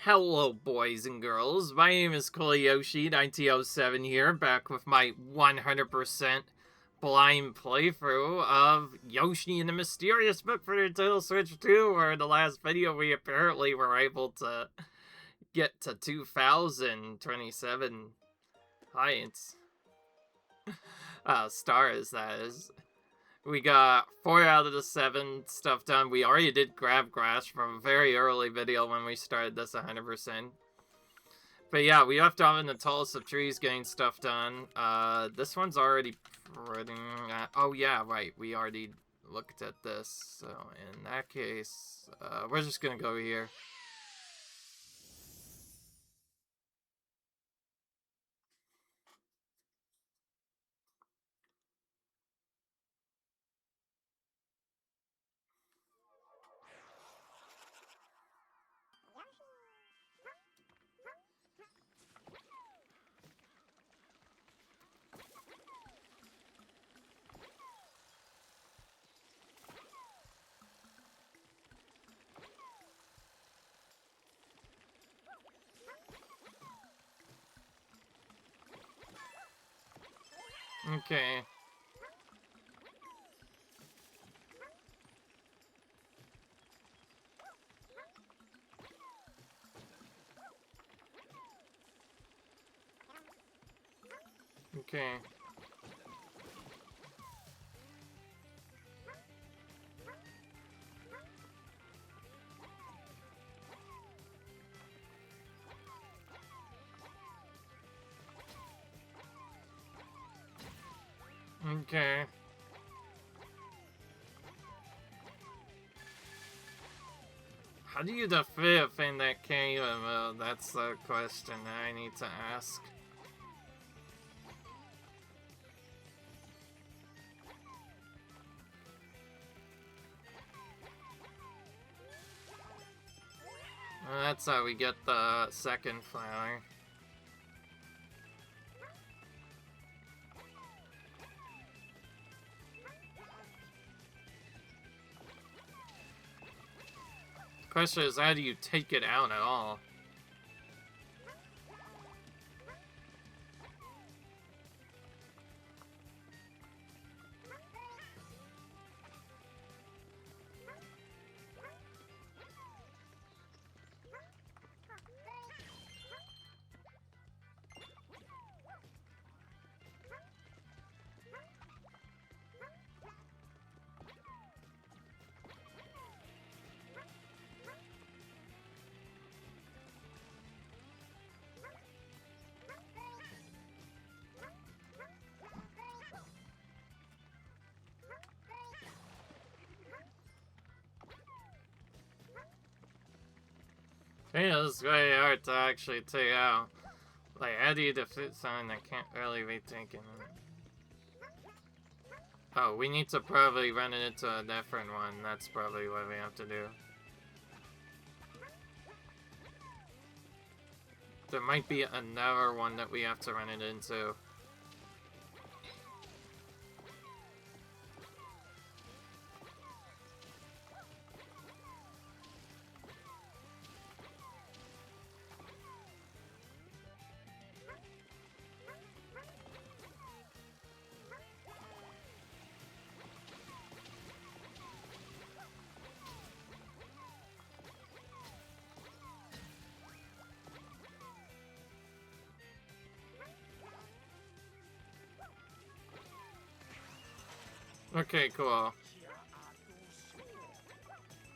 Hello, boys and girls. My name is Yoshi, 1907 here, back with my 100% blind playthrough of Yoshi and the Mysterious Book for Nintendo Switch 2, where in the last video we apparently were able to get to 2027 heights. Stars, that is. We got 4 out of the 7 stuff done. We already did grab grass from a very early video when we started this 100%. But yeah, we left off in the tallest of trees getting stuff done. This one's already pretty... oh yeah, right. We already looked at this. So in that case, we're just gonna go here. Okay. Okay. Okay. How do you defeat a thing that can't even move? That's the question that I need to ask. That's how we get the second flower. Question is, how do you take it out at all? Yeah, it's very hard to actually take out. Like, how do you defeat something that can't really be taken? Oh, we need to probably run it into a different one. That's probably what we have to do. There might be another one that we have to run it into. Okay, cool.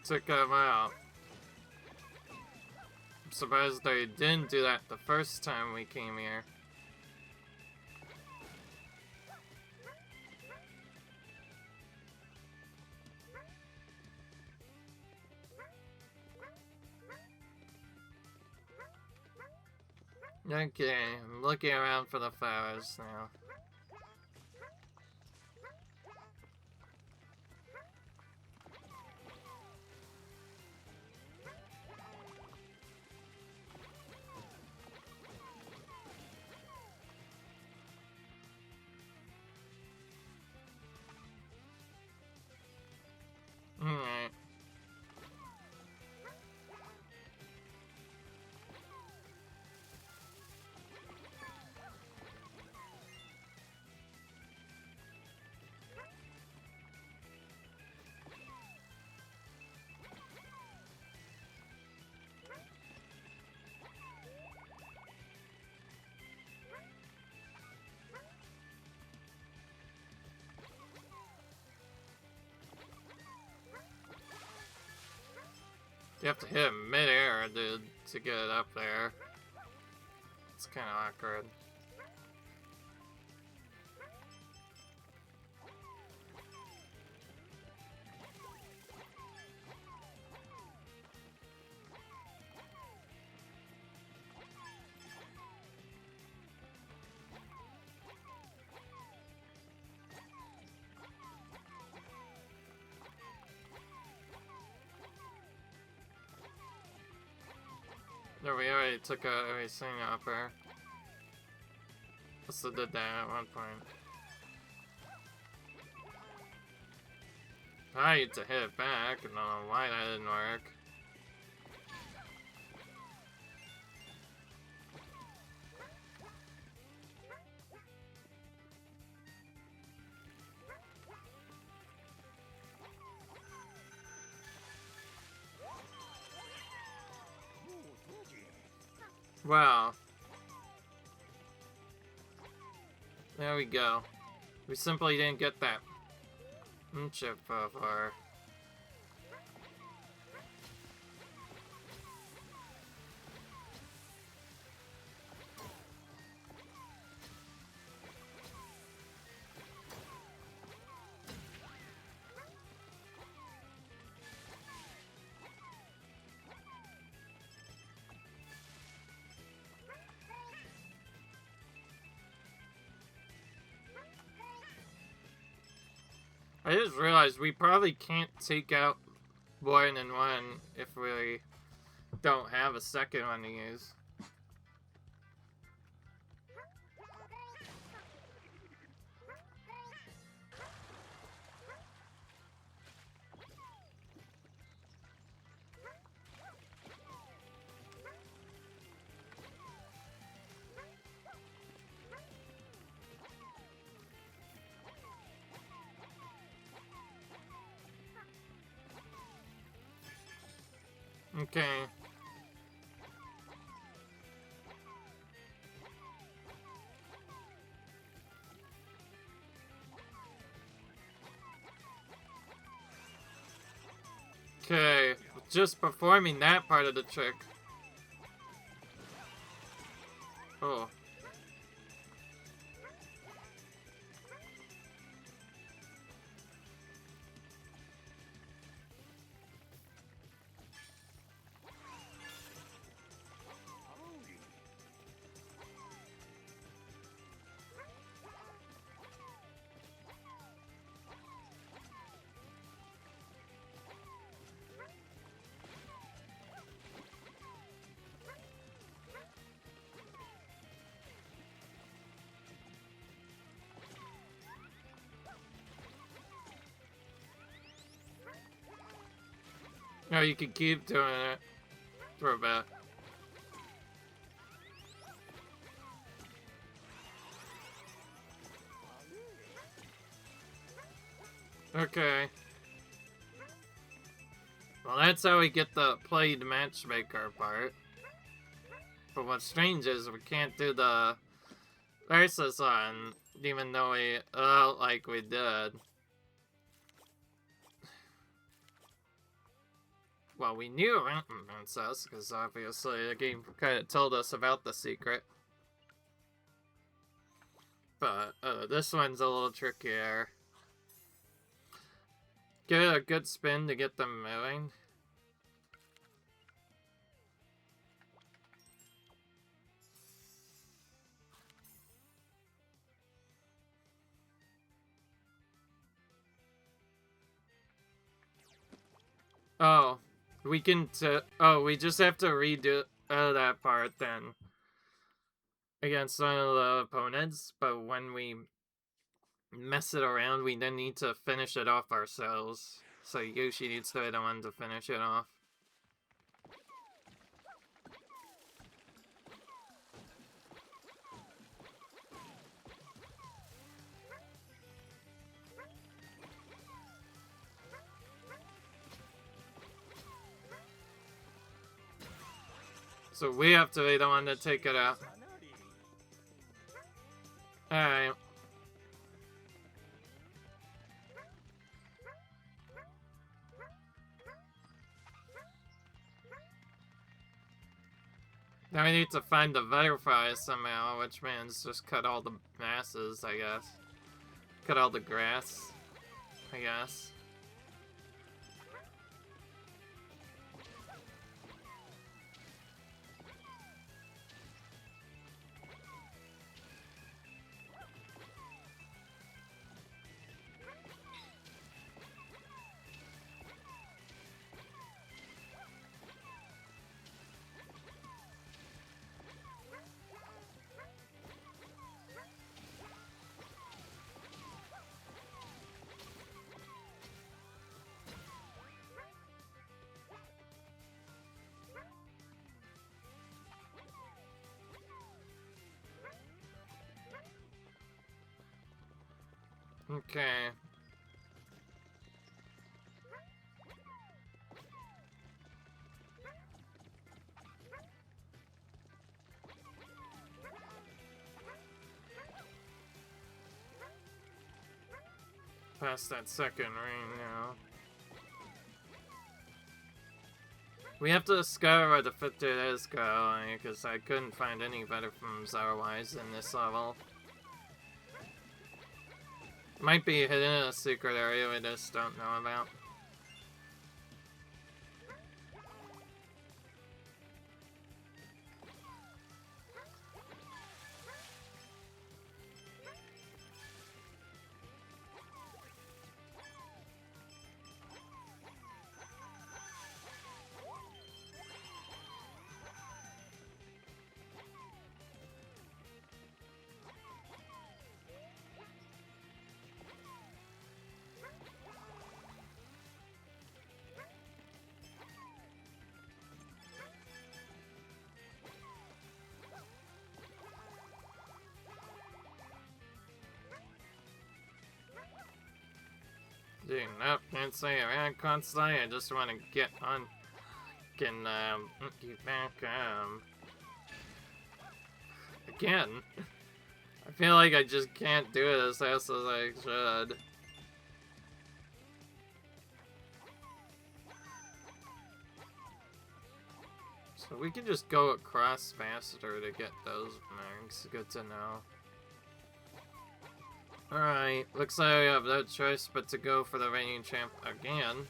Took them out. I'm surprised they didn't do that the first time we came here. Okay, I'm looking around for the flowers now. Alright. You have to hit him mid-air, dude, to get it up there. It's kind of awkward. No, we already took everything upper. Also did that at one point. I need to hit it back, and I don't know why that didn't work. Wow. There we go. We simply didn't get that chip far. I just realized we probably can't take out more than one if we don't have a second one to use. Okay. Okay, just performing that part of the trick. Oh. No, you can keep doing it. Throw it back. Okay. Well, that's how we get the played matchmaker part. But what's strange is we can't do the versus one, even though we like we did. Well, we knew about Princess, because obviously the game kind of told us about the secret. But this one's a little trickier. Give it a good spin to get them moving. Oh, we can oh, we just have to redo that part then. Against one of the opponents, but when we mess it around, we then need to finish it off ourselves. So Yoshi needs to be the one to finish it off. So we have to be the one to take it out. Alright. Now we need to find the butterflies somehow, which means just cut all the masses, I guess. Cut all the grass, I guess. Okay. Past that second ring now. We have to discover where the fifth dude is going, because I couldn't find any butterflies otherwise in this level. Might be hidden in a secret area we just don't know about. Dude, nope, can't say around constantly. I just want to get on. Get back, again. I feel like I just can't do it as fast as I should. So we can just go across faster to get those marks. Good to know. Alright, looks like we have no choice but to go for the reigning champ again.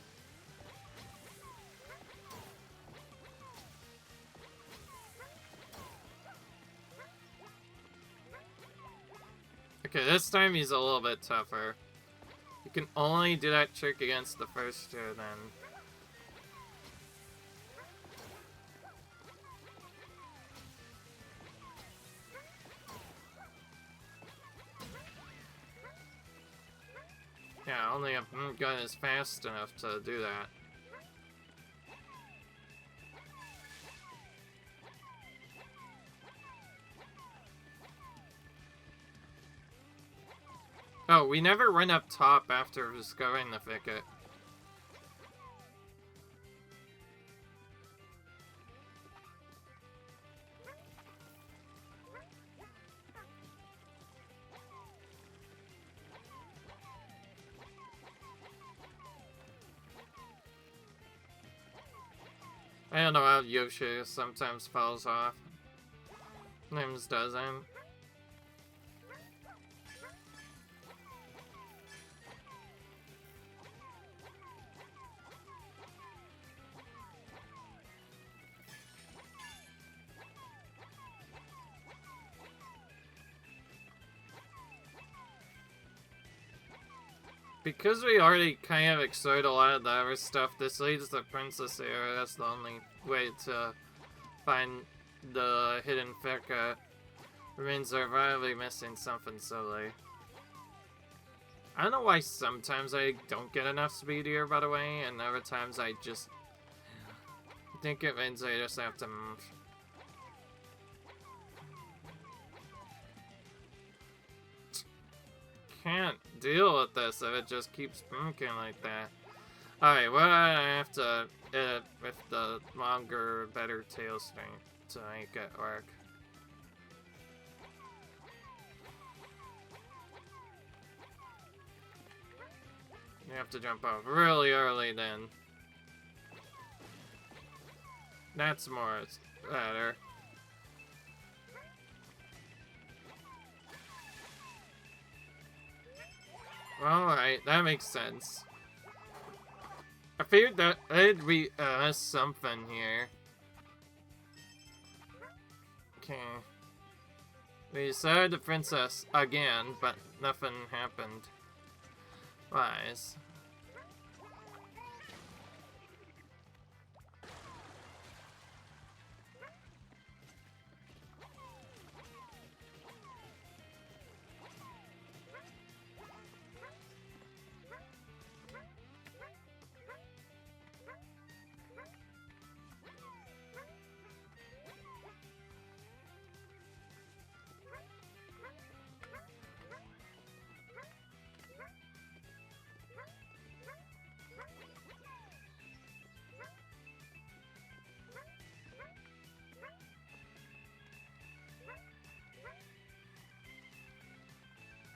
Okay, this time he's a little bit tougher. You can only do that trick against the first two then. Yeah, only a gun is fast enough to do that. Oh, we never went up top after discovering the thicket. I don't know how Yoshi sometimes falls off. Sometimes doesn't. Because we already kind of explored a lot of the other stuff, this leads to the Princess area. That's the only way to find the hidden thicket. Means they're probably missing something silly. I don't know why sometimes I don't get enough speed here, by the way, and other times I just think it means I just have to move. Can't deal with this if it just keeps moving like that. Alright, well, I have to edit with the longer, better tail string to make it work. You have to jump off really early then. That's more better. Alright, that makes sense. I figured that there'd be something here. Okay. We decided the princess again, but nothing happened. Wise.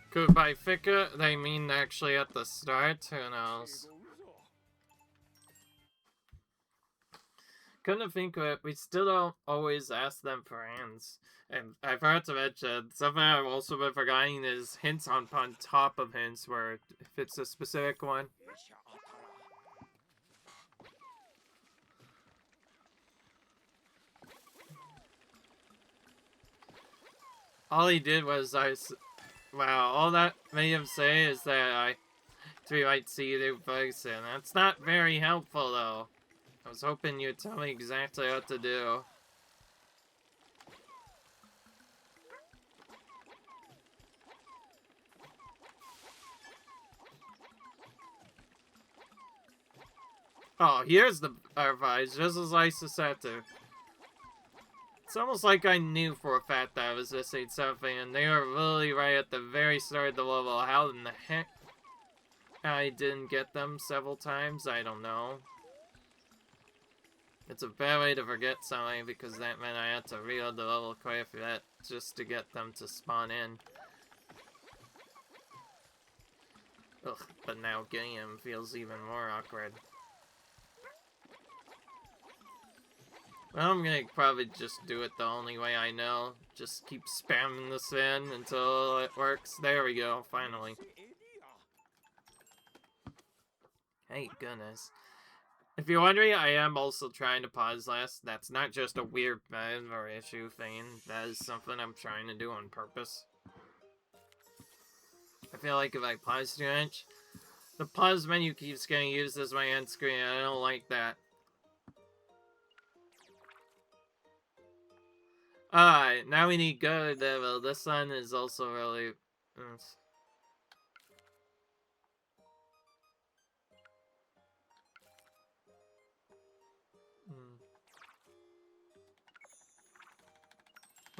Could by Fika they mean actually at the start? Who knows? Couldn't think of it, we still don't always ask them for hands. And I forgot to mention, something I've also been forgetting is hints on top of hints where if it's a specific one. All he did was wow, all that made him say is that we might see you bugs in. That's not very helpful though. I was hoping you'd tell me exactly what to do. Oh, here's the advice, just as I suspected. It's almost like I knew for a fact that I was missing something, and they were really right at the very start of the level. How in the heck I didn't get them several times, I don't know. It's a bad way to forget something, because that meant I had to reload the level quite a bit just to get them to spawn in. Ugh, but now getting him feels even more awkward. Well, I'm gonna probably just do it the only way I know. Just keep spamming this in until it works. There we go, finally. Thank goodness. If you're wondering, I am also trying to pause less. That's not just a weird bug or issue thing. That is something I'm trying to do on purpose. I feel like if I pause too much, the pause menu keeps getting used as my end screen, and I don't like that. Alright, now we need Go Devil. This one is also really...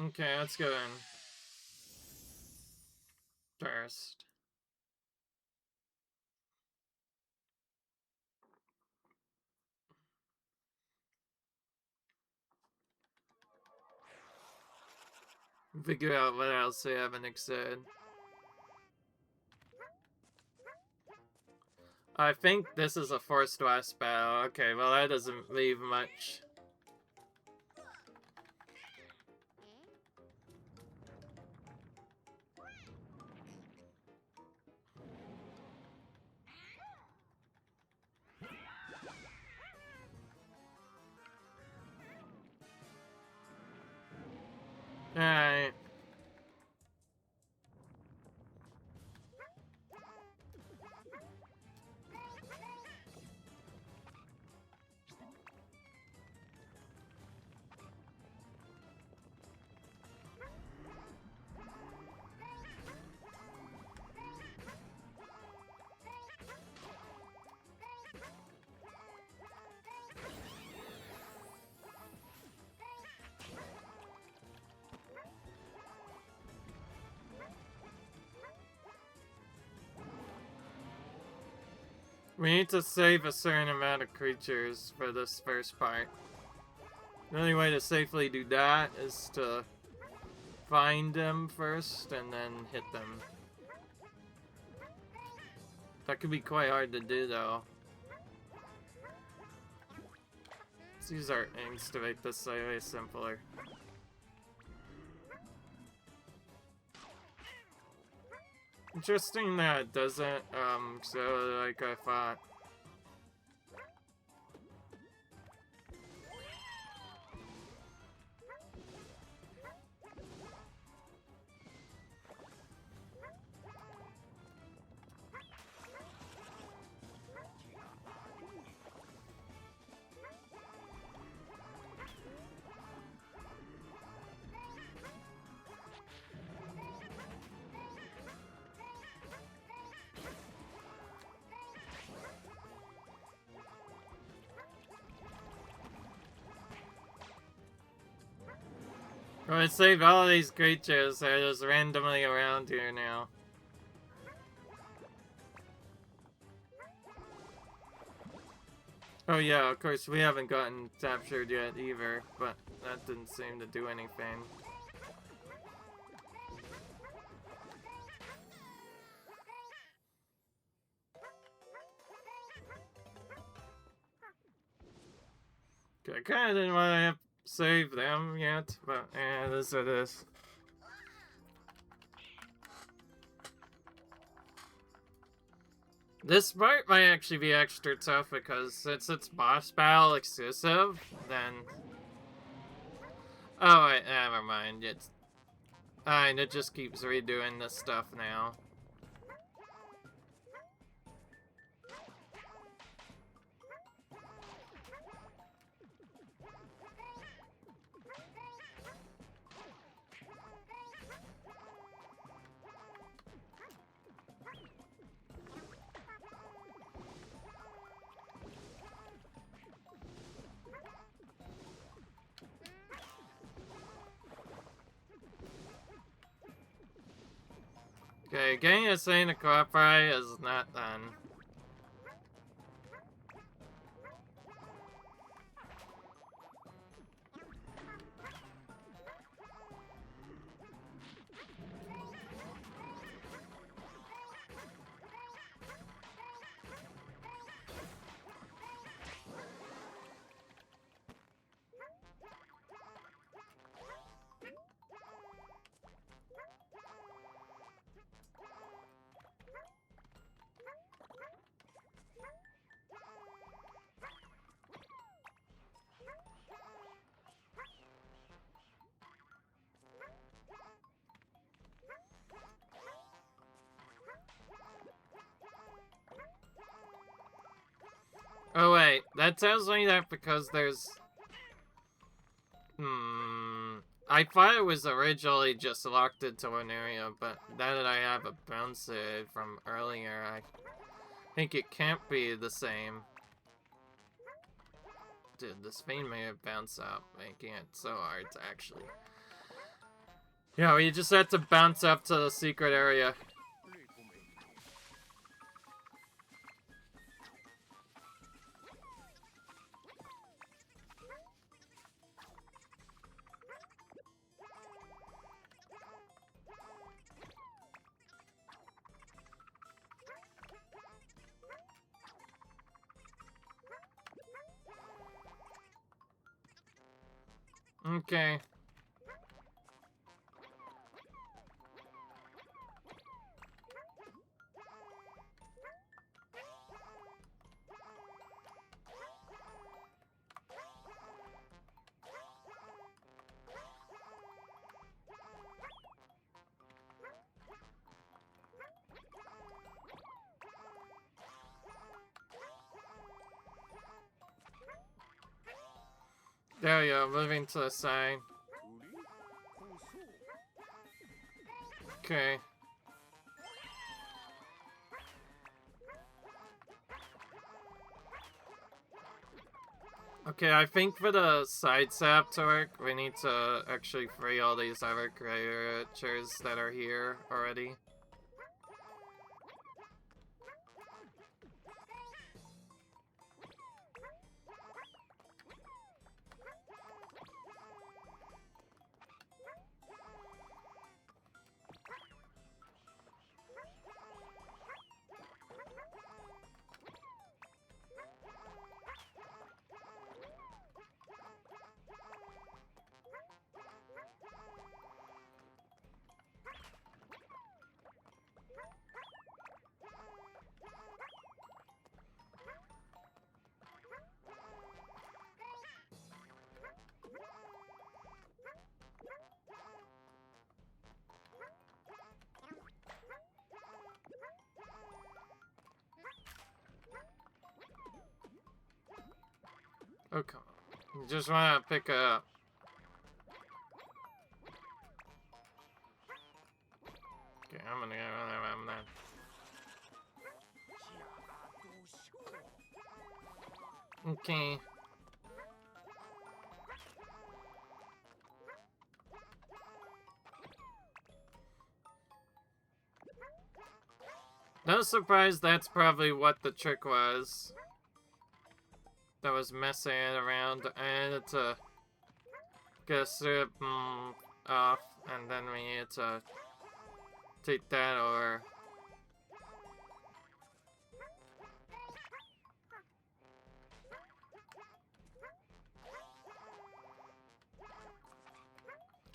Okay, let's go in. First. Figure out what else we haven't said. I think this is a forced west battle. Okay, well that doesn't leave much. Alright. We need to save a certain amount of creatures for this first part. The only way to safely do that is to find them first and then hit them. That could be quite hard to do though. Let's use our inks to make this slightly simpler. Interesting that it doesn't, so like I thought. I'm gonna save all these creatures that are just randomly around here now. Oh yeah, of course we haven't gotten captured yet either, but that didn't seem to do anything. I kinda didn't want to save them yet, but yeah, this it is. This part might actually be extra tough because since it's boss battle exclusive, then... Oh wait, never mind, it's... Fine, it just keeps redoing this stuff now. Okay, getting a Saint to cooperate is not done. Oh wait, that tells me that because there's... I thought it was originally just locked into an area, but now that I have a bounce it from earlier, I think it can't be the same. Dude, this thing may have bounced up, making it so hard to actually... Yeah, we just had to bounce up to the secret area. Okay. There you go, moving to the side. Okay. Okay, I think for the side sap to work, we need to actually free all these other creatures that are here already. Oh, come on. You just want to pick up. Okay, I'm gonna go. Okay. No surprise, that's probably what the trick was. That was messing it around, and to get a strip off, and then we need to take that over.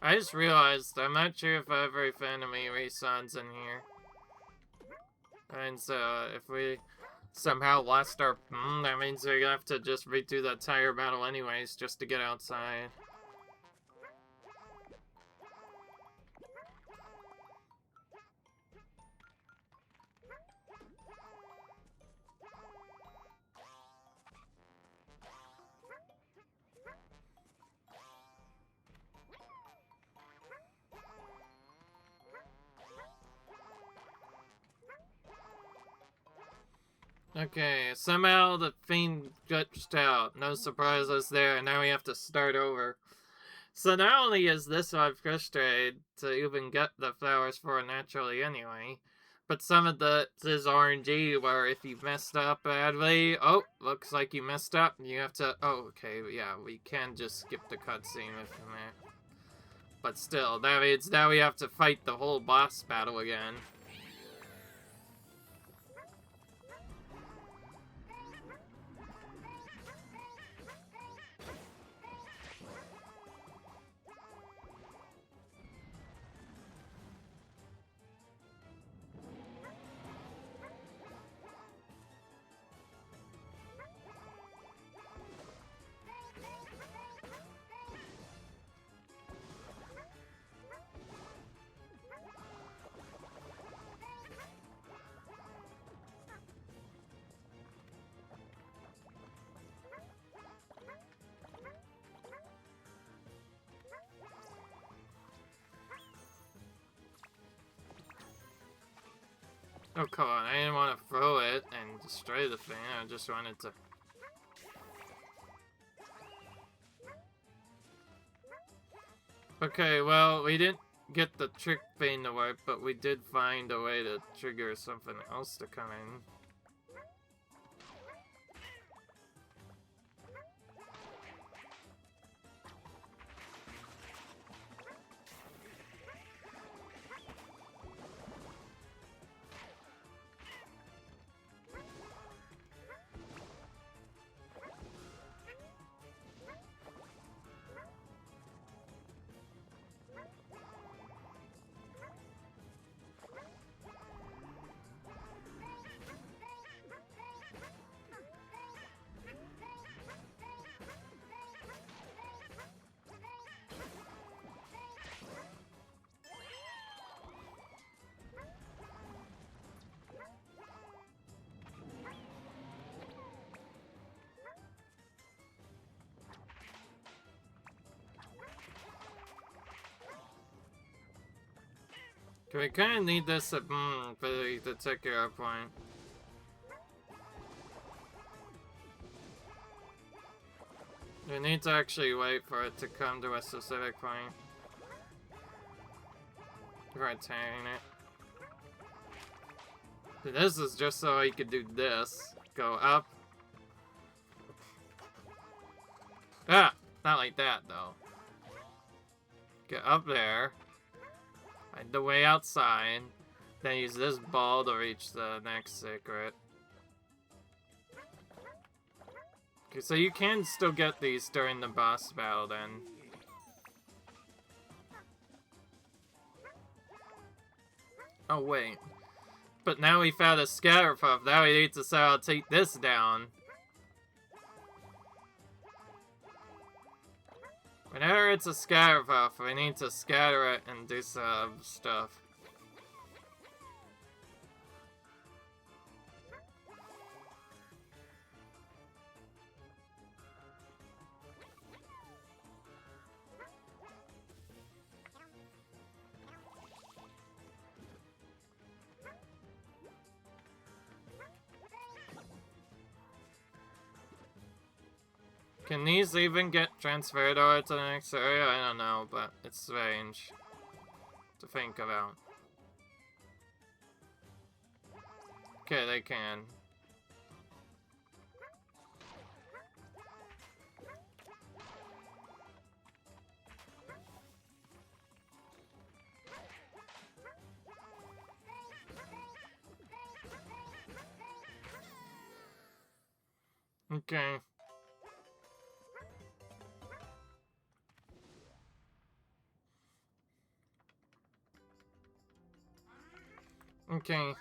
I just realized I'm not sure if every enemy respawns in here. And so if we somehow lost our that means we have to just redo the entire battle anyways just to get outside. Okay, somehow the fiend glitched out. No surprises there, and now we have to start over. So not only is this one frustrated to even get the flowers for it naturally anyway, but some of this is RNG where if you messed up badly, oh, looks like you messed up, you have to, oh, okay, yeah, we can just skip the cutscene with that. But still, that means now we have to fight the whole boss battle again. Oh, come on, I didn't want to throw it and destroy the thing, I just wanted to... Okay, well, we didn't get the trick thing to work, but we did find a way to trigger something else to come in. We kind of need this for the ticker point. We need to actually wait for it to come to a specific point. Before attaining it. This is just so you could do this. Go up. Ah! Not like that, though. Get up there. Find the way outside. Then use this ball to reach the next secret. Okay, so you can still get these during the boss battle then. Oh wait. But now we found a scatter puff. Now we need to somehow take this down. Whenever it's a scatter puff, we need to scatter it and do some stuff. Can these even get transferred over to the next area? I don't know, but it's strange to think about. Okay, they can. Okay. Okay.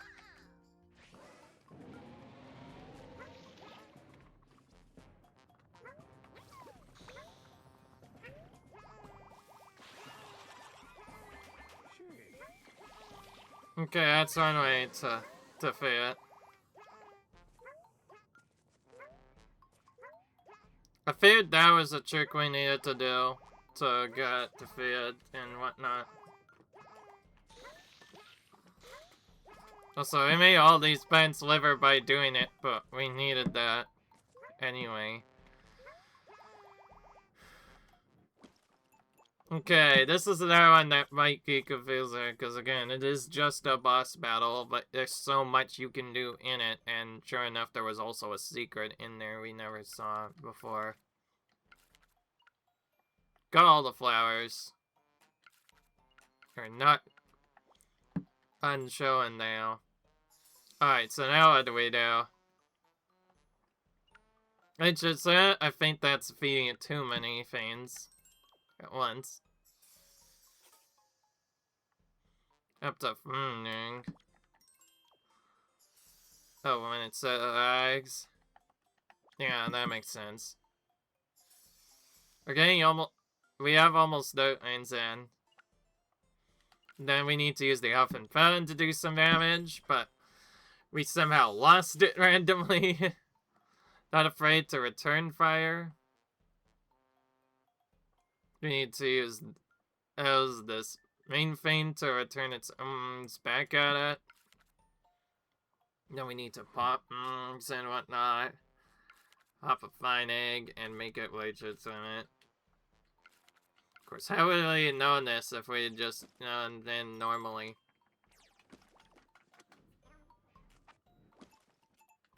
Okay, that's one way to fit. I figured that was a trick we needed to do to get to feed and whatnot. Also, we made all these plants liver by doing it, but we needed that anyway. Okay, this is another one that might be confusing, because again, it is just a boss battle, but there's so much you can do in it, and sure enough, there was also a secret in there we never saw before. Got all the flowers. They're not unshowing now. Alright, so now what do we do? It's just that I think that's feeding it too many things at once. Up to Oh, when it lags. Yeah, that makes sense. We're getting almost. We have almost no lines in. Then we need to use the Huff and Fountain to do some damage, but we somehow lost it randomly. Not afraid to return fire. We need to use this main feint to return its back at it. Then we need to pop and whatnot. Pop a fine egg and make it widgets in it. Of course, how would we have known this if we had just done normally?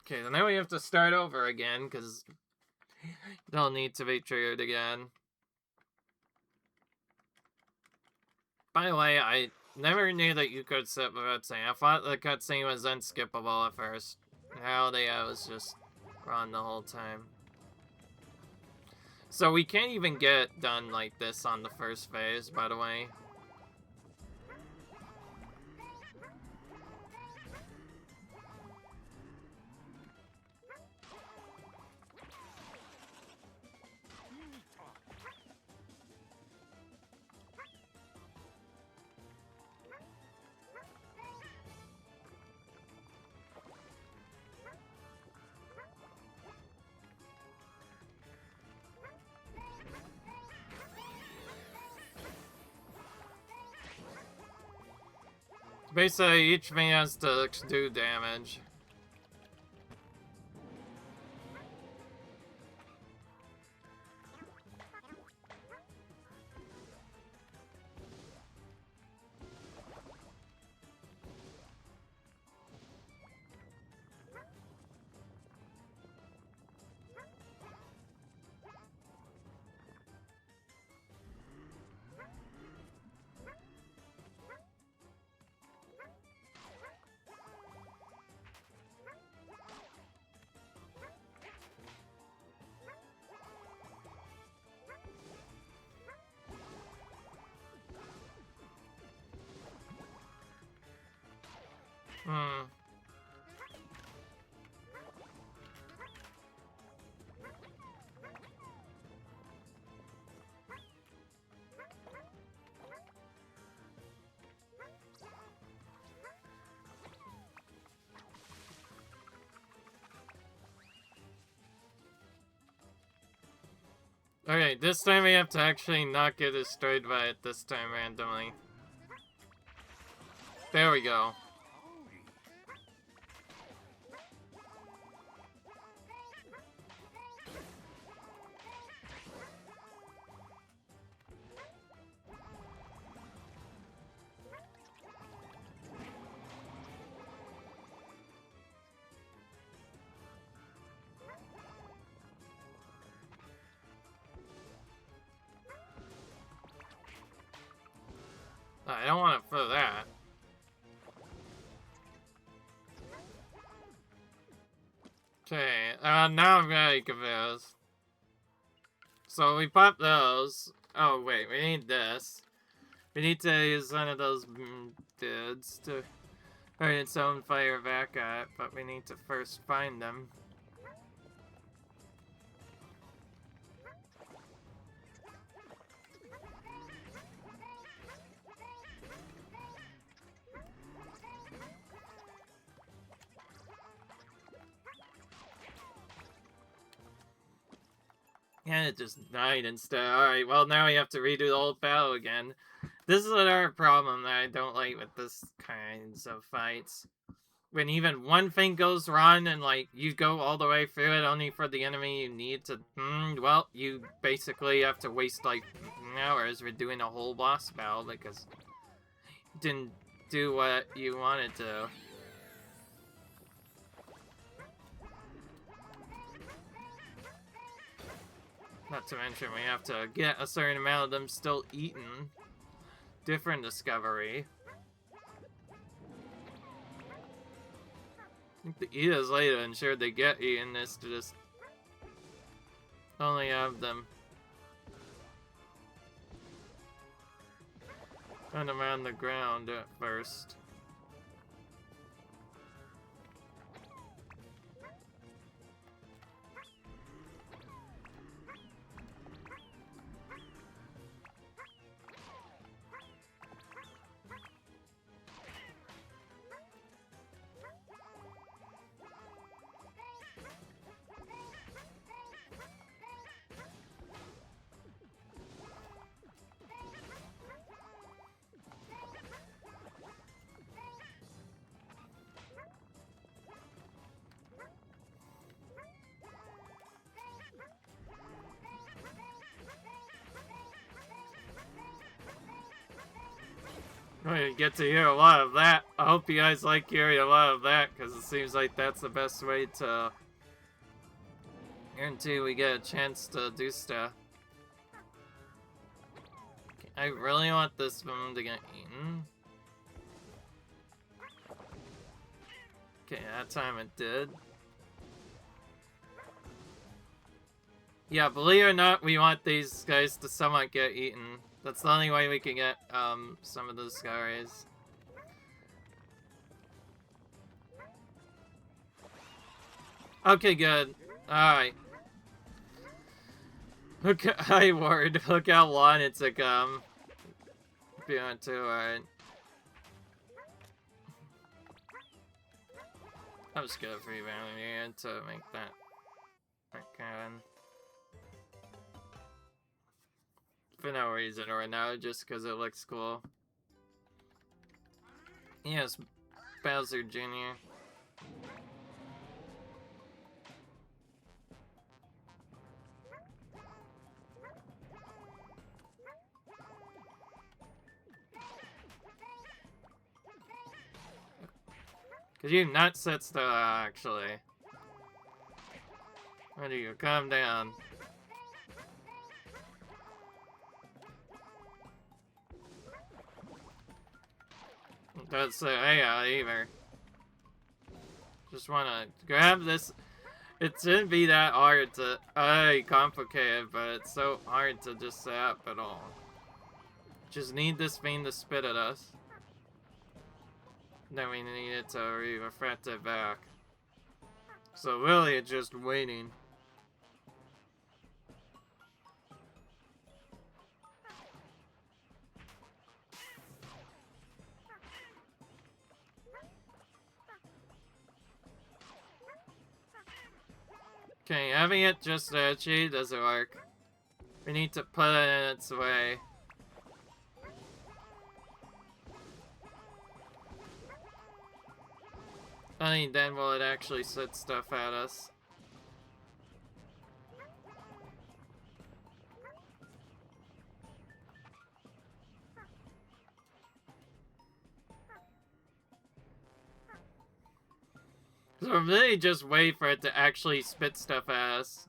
Okay, then now we have to start over again, because they'll need to be triggered again. By the way, I never knew that you could skip the cutscene. I thought the cutscene was unskippable at first. Now they was just run the whole time. So we can't even get done like this on the first phase, by the way. Basically, each thing has to do damage. Okay, this time we have to actually not get destroyed by it this time randomly. There we go. I don't want it for that. Okay, now I'm very confused. So we pop those. Oh wait, we need this. We need to use one of those dudes to turn its own fire back at, but we need to first find them. Yeah, it just died instead. Alright, well now we have to redo the whole battle again. This is another problem that I don't like with this kinds of fights. When even one thing goes wrong and, like, you go all the way through it only for the enemy you need to... well, you basically have to waste, like, hours redoing a whole boss battle because you didn't do what you wanted to. Not to mention we have to get a certain amount of them still eaten. Different discovery. I think the Eda's later ensured they get eaten is to just only have them. Find them on the ground at first. We get to hear a lot of that. I hope you guys like hearing a lot of that, because it seems like that's the best way to guarantee we get a chance to do stuff. I really want this one to get eaten. Okay, that time it did. Yeah, believe it or not, we want these guys to somewhat get eaten. That's the only way we can get, some of those scurries. Okay, good. Alright. Look, I word. Look how long it took, beyond 2, alright. I'm just gonna free value here to make that cannon. For no reason right now, just because it looks cool. Yes, Bowser Jr. Could you not sit still, actually? Why do you calm down? Don't say hey either. Just wanna grab this. It shouldn't be that hard to complicated, but it's so hard to just set up at all. Just need this thing to spit at us. Then we need it to refract it back. So really it's just waiting. Okay, having it just edgy doesn't work. We need to put it in its way. Only then will it actually set stuff at us. So really just wait for it to actually spit stuff at us.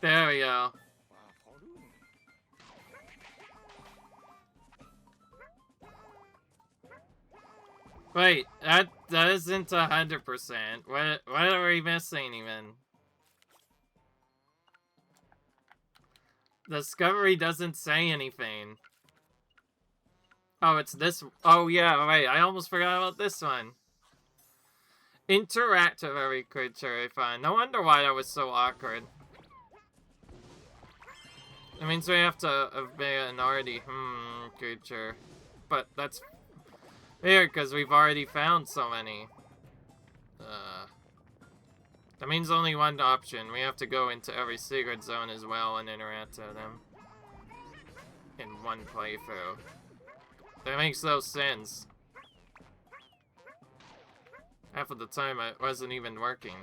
There we go. Wait, that isn't 100%. What are we missing even? Discovery doesn't say anything. Oh, it's this. Oh yeah, wait. I almost forgot about this one. Interact with every creature I find. No wonder why that was so awkward. It means we have to obey an already creature, but that's weird because we've already found so many. That means only one option. We have to go into every secret zone as well and interact with them in one playthrough. That makes no sense. Half of the time it wasn't even working.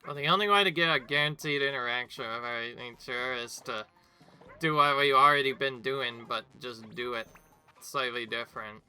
Well, the only way to get a guaranteed interaction with our nature is to do what we've already been doing, but just do it slightly different.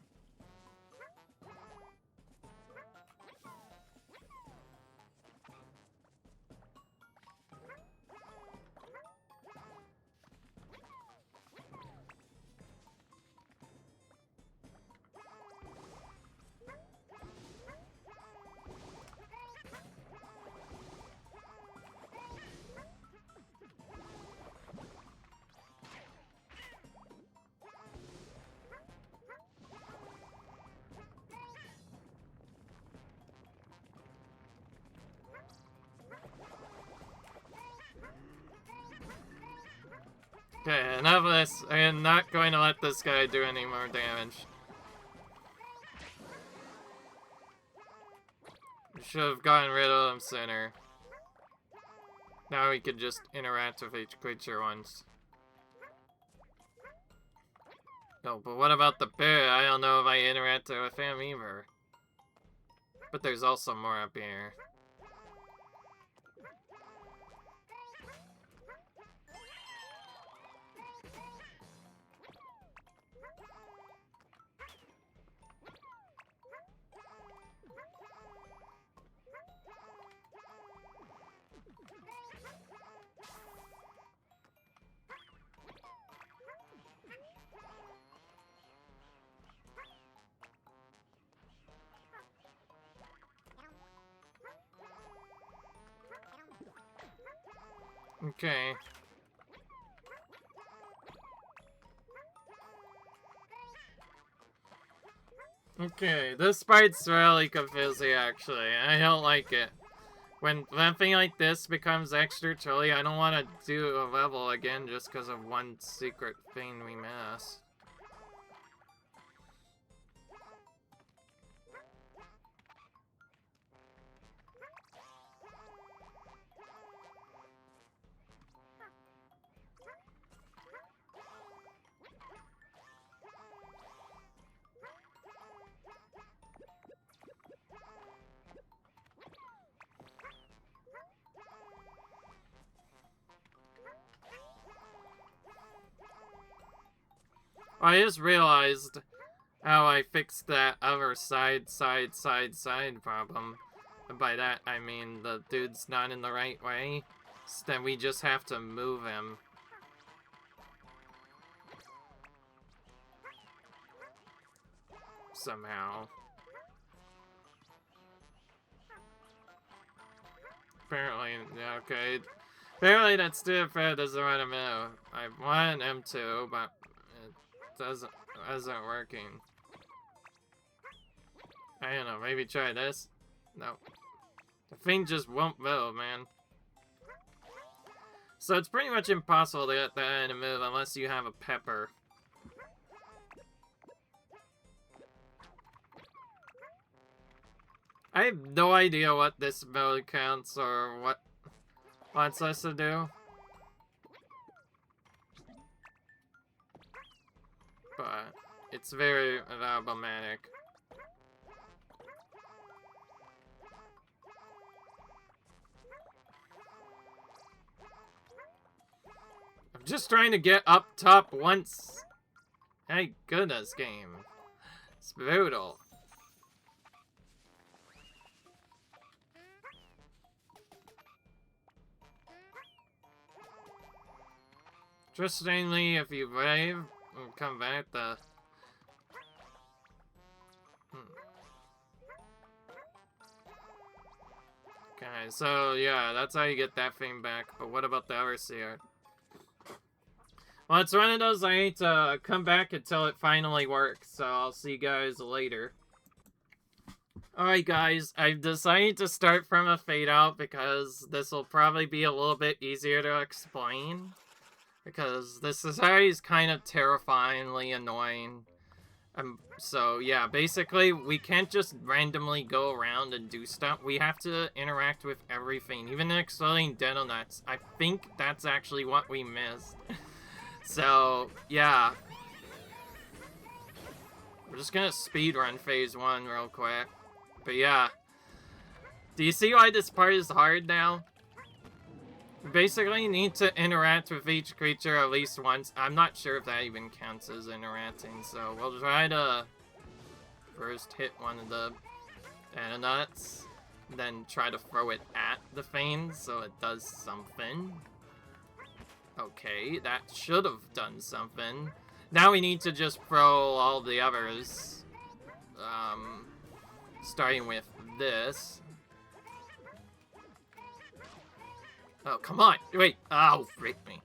Okay, enough of this. I am not going to let this guy do any more damage. We should have gotten rid of him sooner. Now we could just interact with each creature once. No, but what about the bear? I don't know if I interacted with him either. But there's also more up here. Okay. Okay, this part's really confusing actually. I don't like it. When something like this becomes extra chilly, I don't want to do a level again just because of one secret thing we missed. I just realized how I fixed that other side problem. And by that, I mean the dude's not in the right way. So then we just have to move him. Somehow. Apparently, yeah, okay. Apparently that stupid fair doesn't want to move. I want him to, but it isn't working. I don't know, maybe try this? No. The thing just won't move, man. So it's pretty much impossible to get that to move unless you have a pepper. I have no idea what this mode counts or what wants us to do. But it's very problematic. I'm just trying to get up top once. My goodness, game. It's brutal. Interestingly, if you brave, come back the... Okay, so yeah, that's how you get that thing back. But what about the Overseer? Well, it's one of those I need to come back until it finally works, so I'll see you guys later. Alright guys, I've decided to start from a fade out because this will probably be a little bit easier to explain. Because this society is kind of terrifyingly annoying. So yeah, basically we can't just randomly go around and do stuff. We have to interact with everything, even exploding dental nuts. I think that's actually what we missed. So yeah, we're just gonna speedrun phase 1 real quick. But yeah, do you see why this part is hard now? You basically need to interact with each creature at least once. I'm not sure if that even counts as interacting, so we'll try to first hit one of the nuts, then try to throw it at the Fane so it does something. Okay, that should have done something. Now we need to just throw all the others. Starting with this. Oh, come on. Wait. Oh, freak me.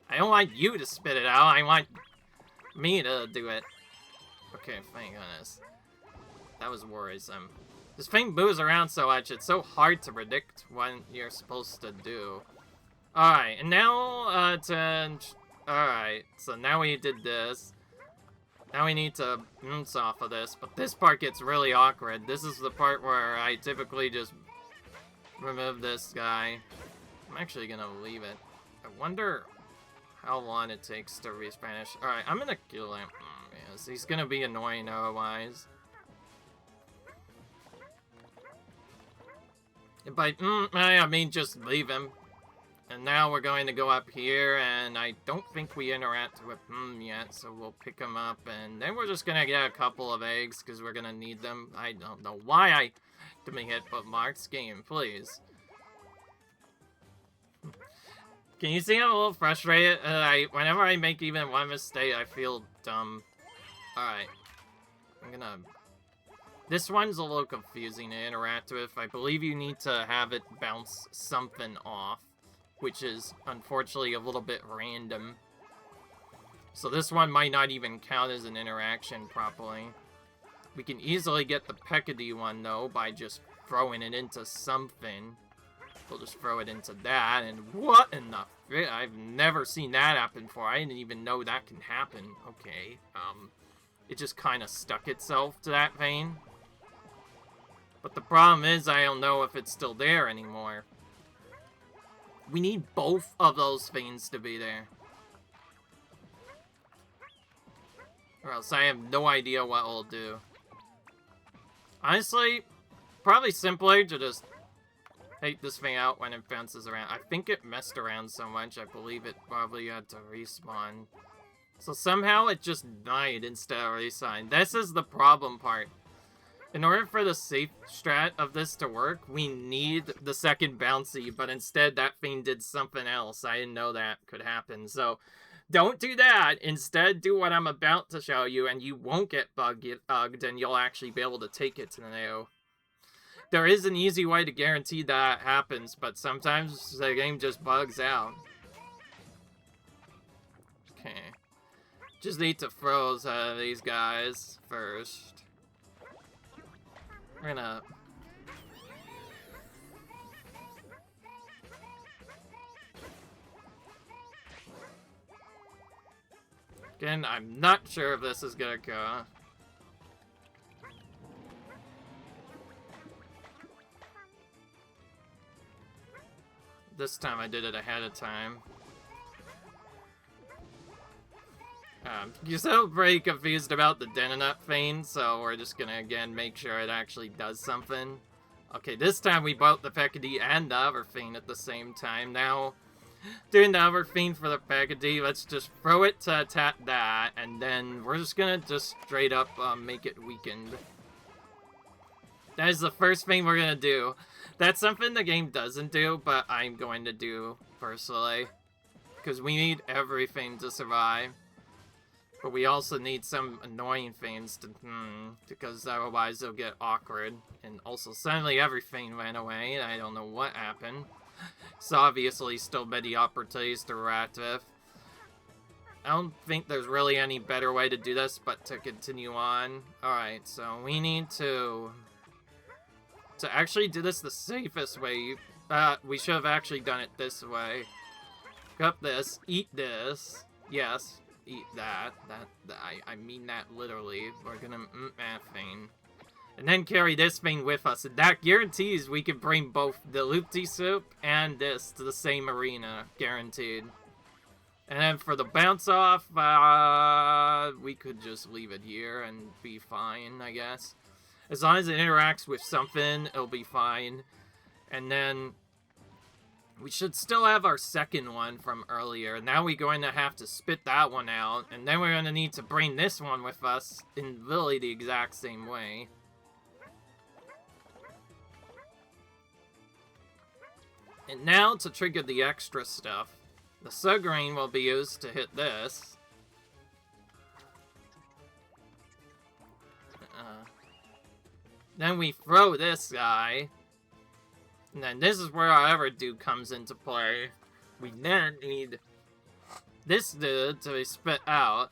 I don't want you to spit it out. I want me to do it. Okay, thank goodness. That was worrisome. This thing moves around so much, it's so hard to predict what you're supposed to do. Alright, and now, alright, so now we did this. Now we need to bounce off of this, but this part gets really awkward. This is the part where I typically just remove this guy. I'm actually gonna leave it. I wonder how long it takes to re-Spanish. Alright, I'm gonna kill him. Yes, he's gonna be annoying otherwise. But, I mean, just leave him. And now we're going to go up here, and I don't think we interact with him yet, so we'll pick him up, and then we're just gonna get a couple of eggs, because we're gonna need them. I don't know why I did me hit bookmarks. Game, please. Can you see I'm a little frustrated? Whenever I make even one mistake, I feel dumb. Alright. I'm gonna... This one's a little confusing to interact with. I believe you need to have it bounce something off, which is, unfortunately, a little bit random. So this one might not even count as an interaction properly. We can easily get the Peckady one, though, by just throwing it into something. We'll just throw it into that, and what in the frick? I've never seen that happen before. I didn't even know that can happen. Okay, it just kind of stuck itself to that vein. But the problem is, I don't know if it's still there anymore. We need both of those veins to be there. Or else I have no idea what we'll do. Honestly, probably simpler to just take this thing out when it bounces around. I think it messed around so much, I believe it probably had to respawn. So somehow it just died instead of respawn. This is the problem part. In order for the safe strat of this to work, we need the second bouncy, but instead that thing did something else. I didn't know that could happen, so don't do that. Instead, do what I'm about to show you, and you won't get bugged, and you'll actually be able to take it to the new. There is an easy way to guarantee that happens, but sometimes the game just bugs out. Okay. Just need to throw these guys first. We're gonna... Again, I'm not sure if this is gonna go. This time I did it ahead of time. You're so pretty confused about the Denonut Fane, so we're just gonna again make sure it actually does something. Okay, this time we bought the Peckady and the other Fane at the same time. Now, doing the other thing for the Pagadi. Let's just throw it to attack that, and then we're just gonna just straight up make it weakened. That is the first thing we're gonna do. That's something the game doesn't do, but I'm going to do personally. Because we need everything to survive. But we also need some annoying things to, because otherwise it'll get awkward. And also, suddenly everything went away, and I don't know what happened. So obviously, still many opportunities to react with. I don't think there's really any better way to do this, but to continue on. Alright, so we need to actually do this the safest way. We should have actually done it this way. Cup this, eat this. Yes. Eat that. I mean that literally. We're gonna that thing. And then carry this thing with us. And that guarantees we can bring both the loopty soup and this to the same arena. Guaranteed. And then for the bounce off, we could just leave it here and be fine, I guess. As long as it interacts with something, it'll be fine. And then we should still have our second one from earlier. Now we're going to have to spit that one out. And then we're going to need to bring this one with us in really the exact same way. And now to trigger the extra stuff. The subgreen will be used to hit this. Then we throw this guy. And then this is where our other dude comes into play. We then need this dude to be spit out.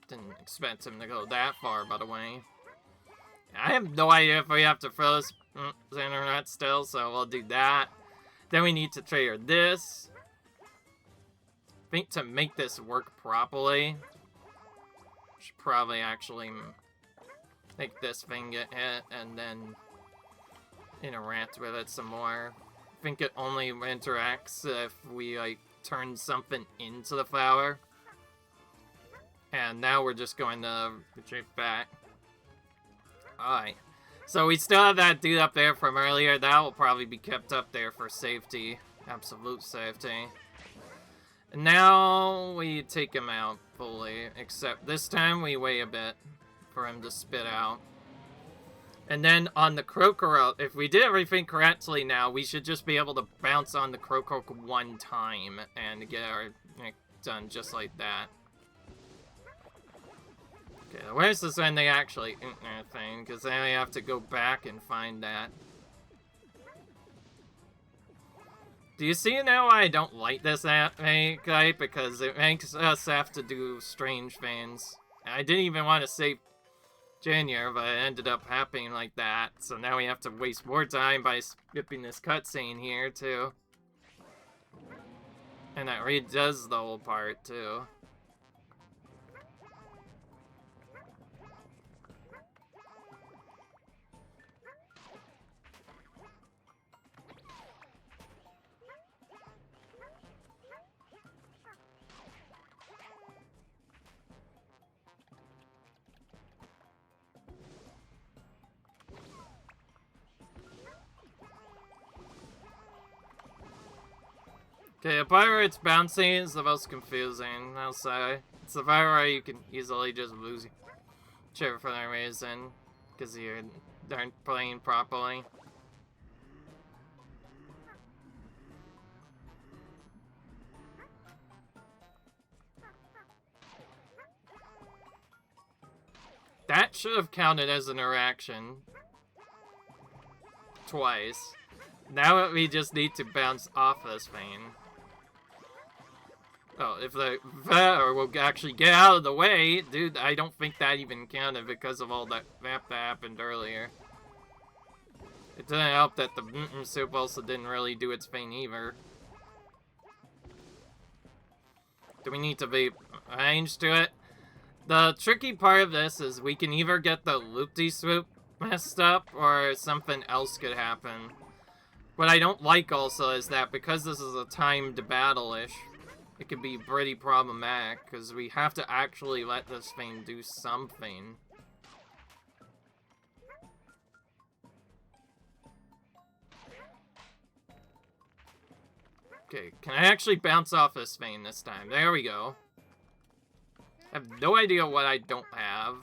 Didn't expect him to go that far, by the way. I have no idea if we have to throw this internet still, so we'll do that. Then we need to trigger this. I think to make this work properly, should probably actually make this thing get hit and then interact with it some more. I think it only interacts if we like turn something into the flower. And now we're just going to retreat back. Alright. So we still have that dude up there from earlier. That will probably be kept up there for safety. Absolute safety. And now we take him out fully. Except this time we wait a bit for him to spit out. And then on the Krokorok, if we did everything correctly now, we should just be able to bounce on the Krokorok one time and get our done just like that. Okay, where's this when they actually thing? Because then we have to go back and find that. Do you see now why I don't like this type? Because it makes us have to do strange things. I didn't even want to save Junior, but it ended up happening like that. So now we have to waste more time by skipping this cutscene here, too. And that redoes the whole part, too. Okay, the part where it's bouncing is the most confusing, I'll say. It's the part where you can easily just lose your for no reason, because you aren't playing properly. That should have counted as an interaction. Twice. Now we just need to bounce off this thing. Oh, if the or will actually get out of the way, dude, I don't think that even counted because of all that happened earlier. It didn't help that the soup also didn't really do its thing either. Do we need to be arranged to it? The tricky part of this is we can either get the loop-de-swoop messed up or something else could happen. What I don't like also is that because this is a timed battle-ish, it could be pretty problematic, because we have to actually let this thing do something. Okay, can I actually bounce off this vein this time? There we go. I have no idea what I don't have.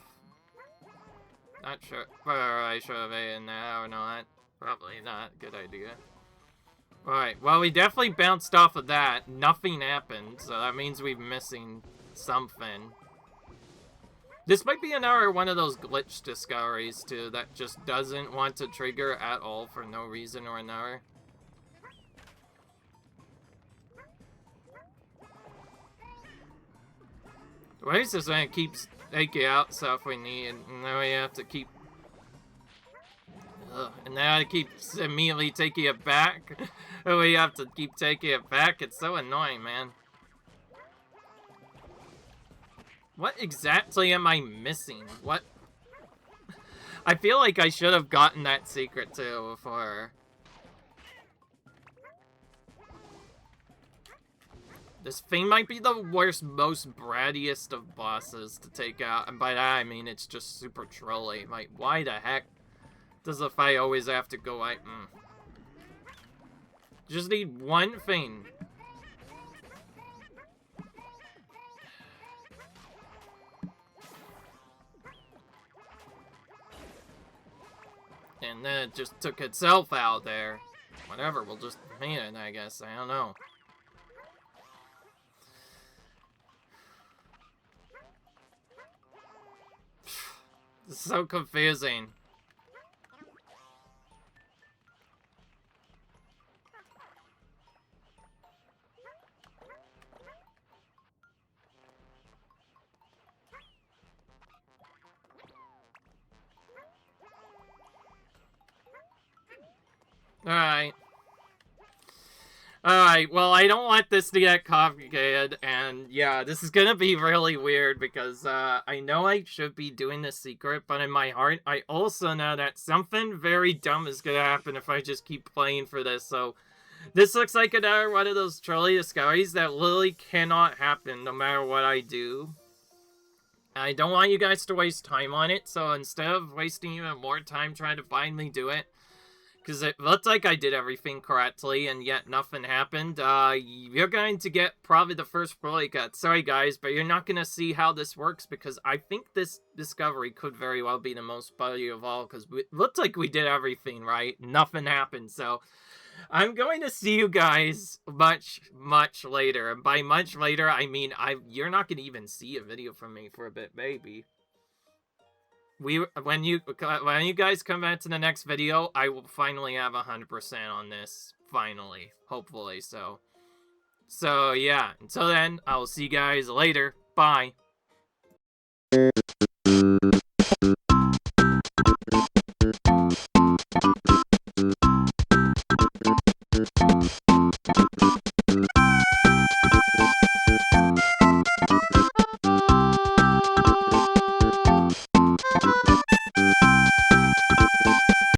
Not sure whether I should have in there or not. Probably not. Good idea. Alright, well, we definitely bounced off of that. Nothing happened, so that means we're missing something. This might be another one of those glitch discoveries, too, that just doesn't want to trigger at all for no reason or another. Why is this one keeps taking out stuff we need, and then we have to keep... Ugh, and now it keeps immediately taking it back. We have to keep taking it back. It's so annoying, man. What exactly am I missing? What? I feel like I should have gotten that secret too before. This thing might be the worst, most brattiest of bosses to take out. And by that I mean it's just super trolly. Like, why the heck does the fight always have to go like... Just need one thing. And then it just took itself out there. Whatever, we'll just paint it, I guess. I don't know. This is so confusing. Alright. Alright, well, I don't want this to get complicated, and yeah, this is gonna be really weird because, I know I should be doing this secret, but in my heart, I also know that something very dumb is gonna happen if I just keep playing for this, so this looks like another one of those trolley discoveries that literally cannot happen no matter what I do. I don't want you guys to waste time on it, so instead of wasting even more time trying to finally do it, because it looked like I did everything correctly, and yet nothing happened. You're going to get probably the first roll cut. Sorry, guys, but you're not going to see how this works, because I think this discovery could very well be the most buggy of all, because it looked like we did everything right. Nothing happened, so I'm going to see you guys much, much later. And by much later, I mean, you're not going to even see a video from me for a bit, maybe. When you guys come back to the next video, I will finally have 100% on this. Finally. Hopefully, so. So, yeah. Until then, I will see you guys later. Bye.